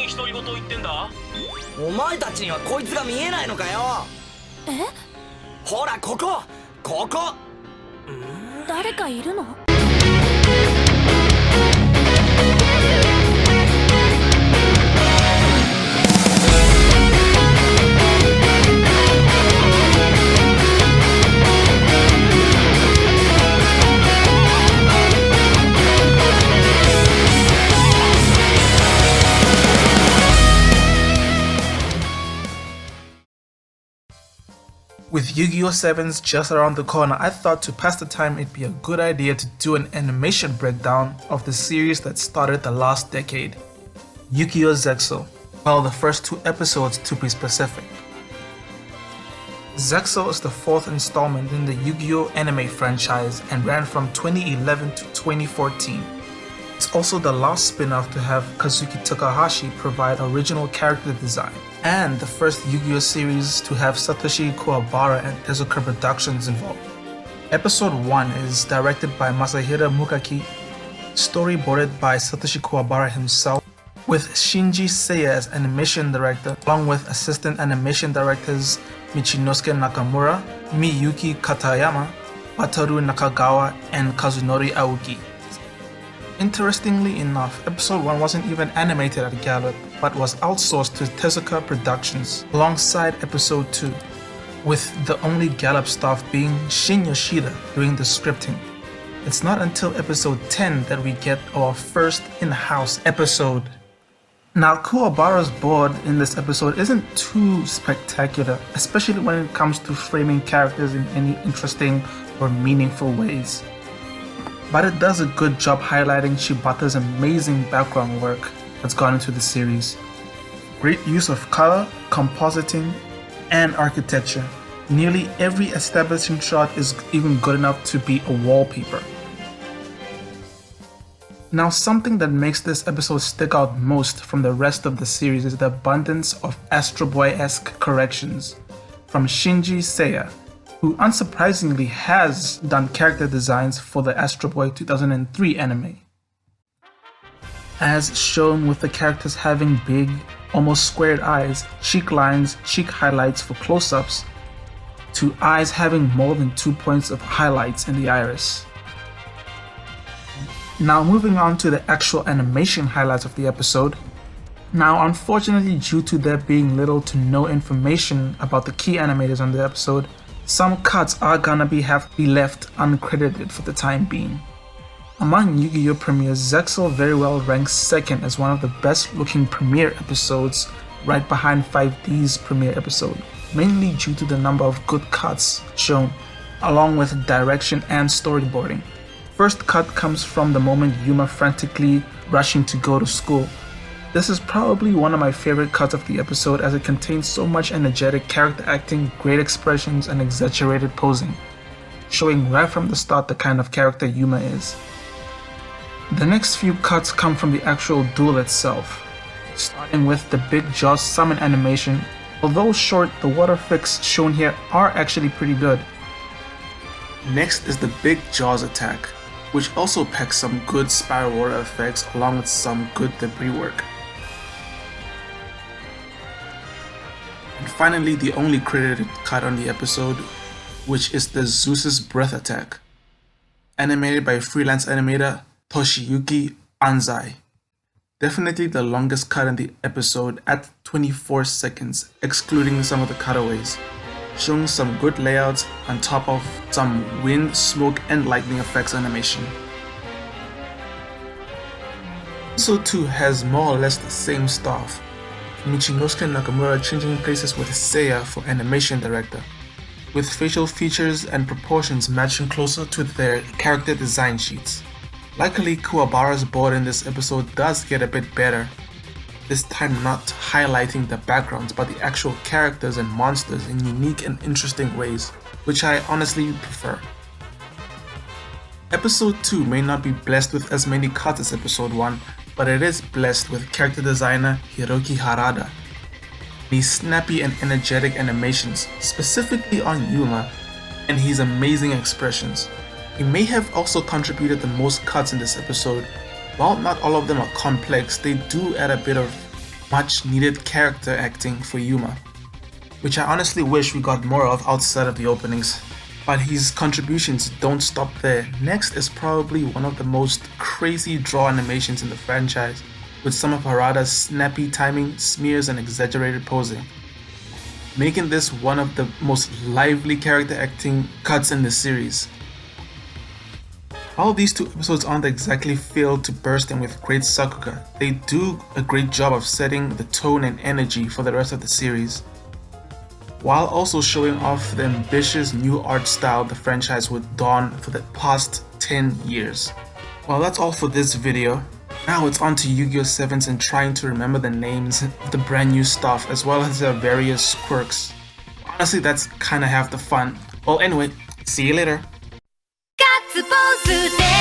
独り言言ってんだ。お前たちにはこいつが見えないのかよ。え？ほらここ誰かいるの？With Yu-Gi-Oh! 7's just around the corner, I thought to pass the time it'd be a good idea to do an animation breakdown of the series that started the last decade, Yu-Gi-Oh! Zexal. Well, the first 2 episodes to be specific. Zexal is the 4th installment in the Yu-Gi-Oh! Anime franchise and ran from 2011 to 2014. It's also the last spin-off to have Kazuki Takahashi provide original character design, and the first Yu-Gi-Oh! Series to have Satoshi Kuwabara and Tezuka Productions involved. Episode 1 is directed by Masahiro Mukaki, storyboarded by Satoshi Kuwabara himself, with Shinji Seiya as animation director, along with assistant animation directors Michinosuke Nakamura, Miyuki Katayama, Wataru Nakagawa, and Kazunori Aoki. Interestingly enough, episode 1 wasn't even animated at Gallop, but was outsourced to Tezuka Productions alongside episode 2, with the only Gallop staff being Shin Yoshida doing the scripting. It's not until episode 10 that we get our first in-house episode. Now, Kuwabara's board in this episode isn't too spectacular, especially when it comes to framing characters in any interesting or meaningful ways. But it does a good job highlighting Shibata's amazing background work that's gone into the series. Great use of color, compositing, and architecture. Nearly every establishing shot is even good enough to be a wallpaper. Now, something that makes this episode stick out most from the rest of the series is the abundance of Astro Boy-esque corrections from Shinji Seiya, who unsurprisingly has done character designs for the Astro Boy 2003 anime. As shown with the characters having big, almost squared eyes, cheek lines, cheek highlights for close-ups, to eyes having more than 2 points of highlights in the iris. Now moving on to the actual animation highlights of the episode. Now, unfortunately, due to there being little to no information about the key animators on the episode, some cuts are gonna have to be left uncredited for the time being. Among Yu-Gi-Oh! Premieres, Zexal very well ranks second as one of the best looking premiere episodes, right behind 5D's premiere episode, mainly due to the number of good cuts shown, along with direction and storyboarding. First cut comes from the moment Yuma frantically rushing to go to school. This is probably one of my favorite cuts of the episode as it contains so much energetic character acting, great expressions, and exaggerated posing, showing right from the start the kind of character Yuma is. The next few cuts come from the actual duel itself, starting with the Big Jaws summon animation. Although short, the water effects shown here are actually pretty good. Next is the Big Jaws attack, which also packs some good spiral water effects along with some good debris work. And finally, the only credited cut on the episode, which is the Zeus's Breath attack, animated by freelance animator Toshiyuki Anzai. Definitely the longest cut in the episode at 24 seconds, excluding some of the cutaways, showing some good layouts on top of some wind, smoke, and lightning effects animation. Episode 2 has more or less the same staff, Michinosuke Nakamura changing places with Seiya for animation director, with facial features and proportions matching closer to their character design sheets. Luckily, Kuwabara's board in this episode does get a bit better, this time not highlighting the backgrounds but the actual characters and monsters in unique and interesting ways, which I honestly prefer. Episode 2 may not be blessed with as many cuts as episode 1, but it is blessed with character designer Hiroki Harada. These snappy and energetic animations, specifically on Yuma, and his amazing expressions. He may have also contributed the most cuts in this episode. While not all of them are complex, they do add a bit of much needed character acting for Yuma, which I honestly wish we got more of outside of the openings. But his contributions don't stop there. Next is probably one of the most crazy draw animations in the franchise, with some of Harada's snappy timing, smears, and exaggerated posing, making this one of the most lively character acting cuts in the series. While these two episodes aren't exactly filled to bursting with great sakuga, they do a great job of setting the tone and energy for the rest of the series, while also showing off the ambitious new art style the franchise would don for the past 10 years. Well, that's all for this video. Now it's on to Yu-Gi-Oh! 7s and trying to remember the names of the brand new stuff as well as their various quirks. Honestly, that's kinda half the fun. Well, anyway, see you later. ガッツポーズで